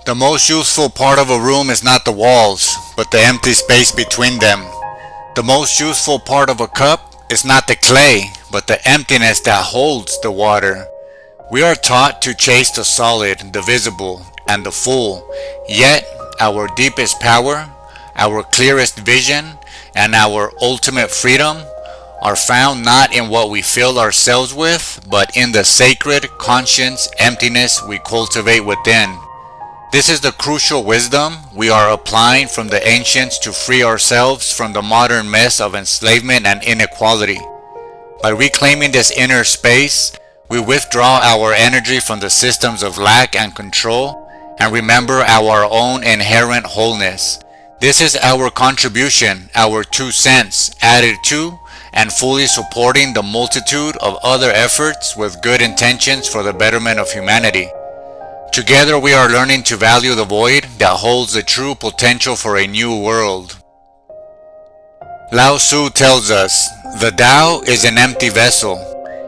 The most useful part of a room is not the walls, but the empty space between them. The most useful part of a cup is not the clay, but the emptiness that holds the water. We are taught to chase the solid, the visible, and the full, yet our deepest power, our clearest vision, and our ultimate freedom are found not in what we fill ourselves with, but in the sacred conscious emptiness we cultivate within. This is the crucial wisdom we are applying from the ancients to free ourselves from the modern mess of enslavement and inequality. By reclaiming this inner space, we withdraw our energy from the systems of lack and control and remember our own inherent wholeness. This is our contribution, our 2 cents added to and fully supporting the multitude of other efforts with good intentions for the betterment of humanity. Together we are learning to value the void that holds the true potential for a new world. Lao Tzu tells us, the Tao is an empty vessel.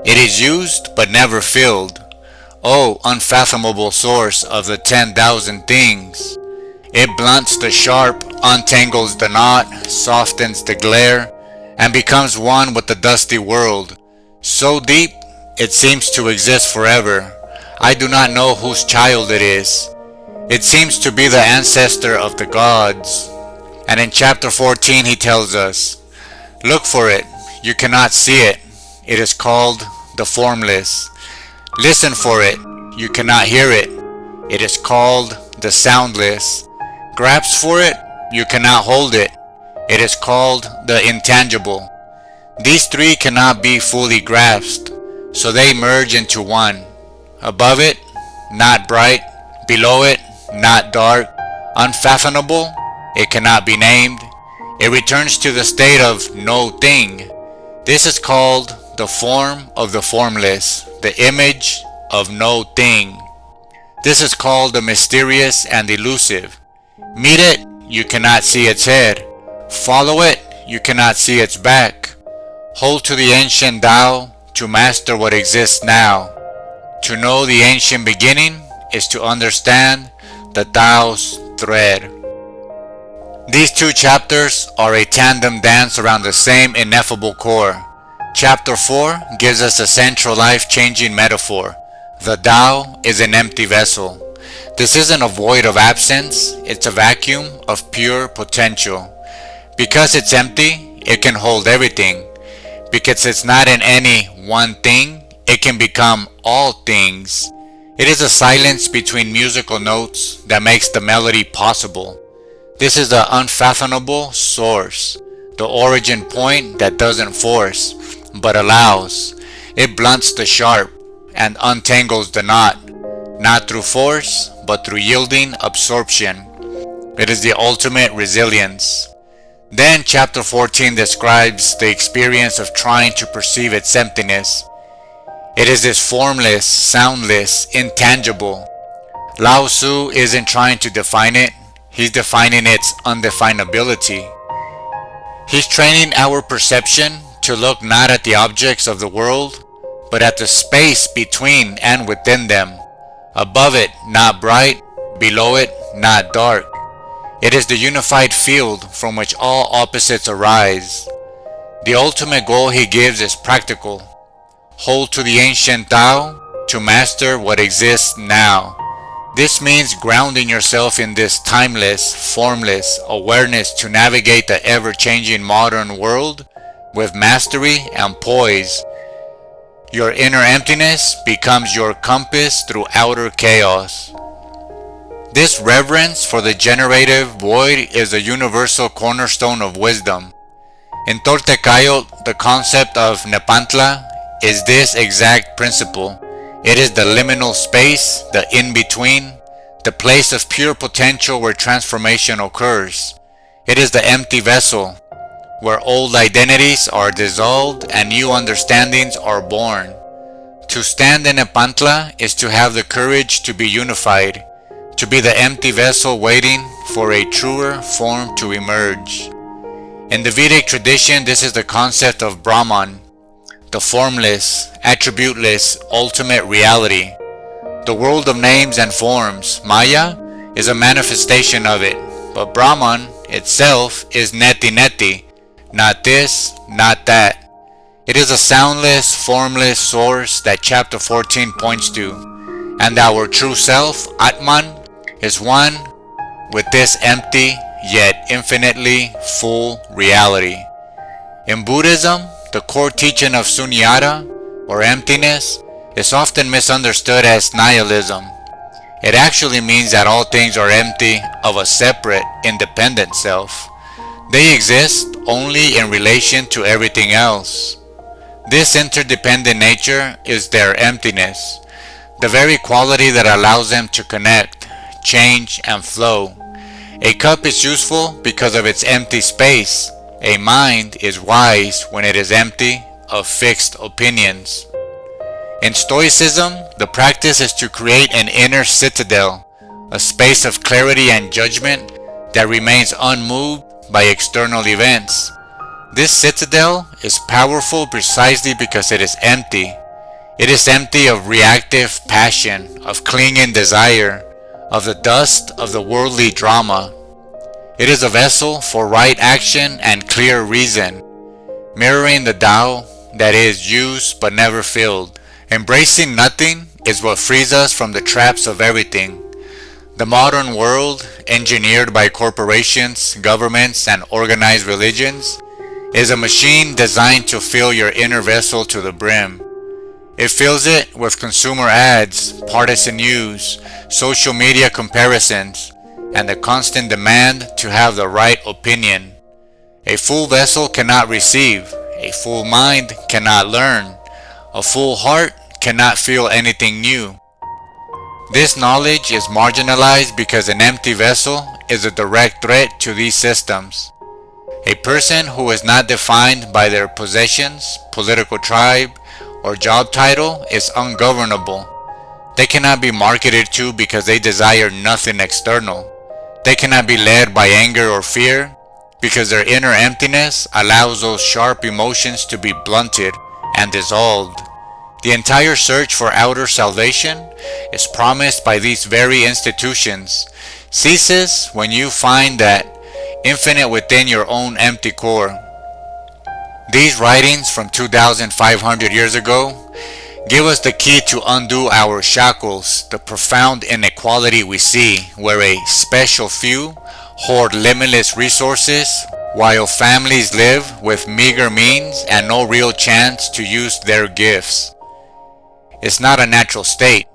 It is used but never filled. O unfathomable source of the 10,000 things. It blunts the sharp, untangles the knot, softens the glare, and becomes one with the dusty world. So deep, it seems to exist forever. I do not know whose child it is. It seems to be the ancestor of the gods. And in chapter 14 he tells us, look for it, you cannot see it. It is called the formless. Listen for it, you cannot hear it. It is called the soundless. Grasp for it, you cannot hold it. It is called the intangible. These 3 cannot be fully grasped, so they merge into one. Above it, not bright. Below it, not dark. Unfathomable, it cannot be named. It returns to the state of no thing. This is called the form of the formless, the image of no thing. This is called the mysterious and elusive. Meet it, you cannot see its head. Follow it, you cannot see its back. Hold to the ancient Tao to master what exists now. To know the ancient beginning is to understand the Tao's thread. These 2 chapters are a tandem dance around the same ineffable core. Chapter 4 gives us a central life-changing metaphor. The Tao is an empty vessel. This isn't a void of absence, it's a vacuum of pure potential. Because it's empty, it can hold everything. Because it's not in any one thing, it can become all things. It is a silence between musical notes that makes the melody possible. This is the unfathomable source, the origin point that doesn't force, but allows. It blunts the sharp and untangles the knot, not through force, but through yielding absorption. It is the ultimate resilience. Then chapter 14 describes the experience of trying to perceive its emptiness. It is this formless, soundless, intangible. Lao Tzu isn't trying to define it, he's defining its undefinability. He's training our perception to look not at the objects of the world, but at the space between and within them. Above it, not bright. Below it, not dark. It is the unified field from which all opposites arise. The ultimate goal he gives is practical. Hold to the ancient Tao to master what exists now. This means grounding yourself in this timeless, formless awareness to navigate the ever-changing modern world with mastery and poise. Your inner emptiness becomes your compass through outer chaos. This reverence for the generative void is a universal cornerstone of wisdom. In Toltecayotl, the concept of Nepantla is this exact principle. It is the liminal space, the in-between, the place of pure potential where transformation occurs. It is the empty vessel, where old identities are dissolved and new understandings are born. To stand in Nepantla is to have the courage to be unified, to be the empty vessel waiting for a truer form to emerge. In the Vedic tradition, this is the concept of Brahman, the formless, attributeless, ultimate reality. The world of names and forms, Maya, is a manifestation of it, but Brahman itself is neti neti, not this, not that. It is a soundless, formless source that chapter 14 points to, and our true self, Atman, is one with this empty yet infinitely full reality. In Buddhism, the core teaching of Sunyata, or emptiness, is often misunderstood as nihilism. It actually means that all things are empty of a separate, independent self. They exist only in relation to everything else. This interdependent nature is their emptiness, the very quality that allows them to connect, change, and flow. A cup is useful because of its empty space. A mind is wise when it is empty of fixed opinions. In Stoicism, the practice is to create an inner citadel, a space of clarity and judgment that remains unmoved by external events. This citadel is powerful precisely because it is empty. It is empty of reactive passion, of clinging desire, of the dust of the worldly drama. It is a vessel for right action and clear reason, mirroring the Tao that is used but never filled. Embracing nothing is what frees us from the traps of everything. The modern world, engineered by corporations, governments, and organized religions, is a machine designed to fill your inner vessel to the brim. It fills it with consumer ads, partisan news, social media comparisons, and the constant demand to have the right opinion. A full vessel cannot receive, a full mind cannot learn, a full heart cannot feel anything new. This knowledge is marginalized because an empty vessel is a direct threat to these systems. A person who is not defined by their possessions, political tribe, or job title is ungovernable. They cannot be marketed to because they desire nothing external. They cannot be led by anger or fear because their inner emptiness allows those sharp emotions to be blunted and dissolved. The entire search for outer salvation is promised by these very institutions, ceases when you find that infinite within your own empty core. These writings from 2,500 years ago give us the key to undo our shackles, the profound inequality we see, where a special few hoard limitless resources while families live with meager means and no real chance to use their gifts. It's not a natural state.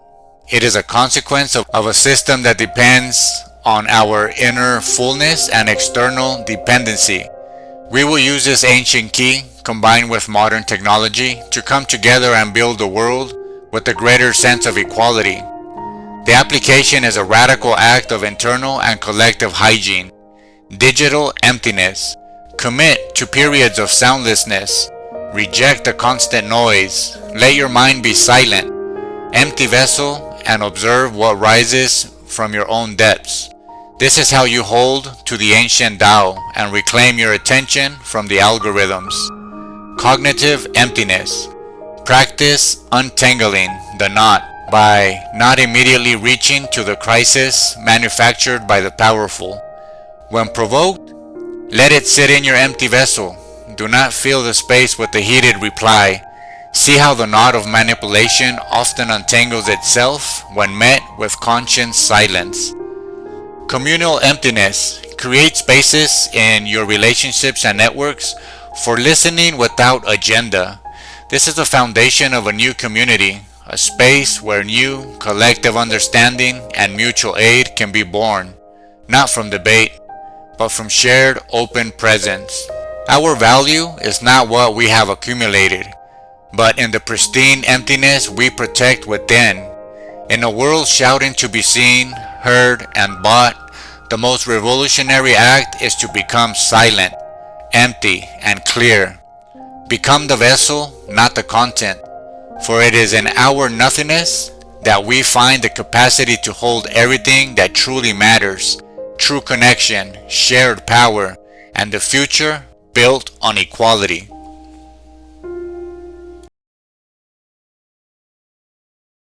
It is a consequence of a system that depends on our inner fullness and external dependency. We will use this ancient key, combined with modern technology, to come together and build a world with a greater sense of equality. The application is a radical act of internal and collective hygiene. Digital emptiness. Commit to periods of soundlessness. Reject the constant noise. Let your mind be silent. Empty vessel and observe what rises from your own depths. This is how you hold to the ancient Tao and reclaim your attention from the algorithms. Cognitive emptiness. Practice untangling the knot by not immediately reaching to the crisis manufactured by the powerful. When provoked, let it sit in your empty vessel. Do not fill the space with a heated reply. See how the knot of manipulation often untangles itself when met with conscious silence. Communal emptiness. Create spaces in your relationships and networks for listening without agenda. This is the foundation of a new community, a space where new collective understanding and mutual aid can be born, not from debate, but from shared open presence. Our value is not what we have accumulated, but in the pristine emptiness we protect within. In a world shouting to be seen, heard, and bought, the most revolutionary act is to become silent, empty, and clear. Become the vessel, not the content, for it is in our nothingness that we find the capacity to hold everything that truly matters, true connection, shared power, and the future built on equality.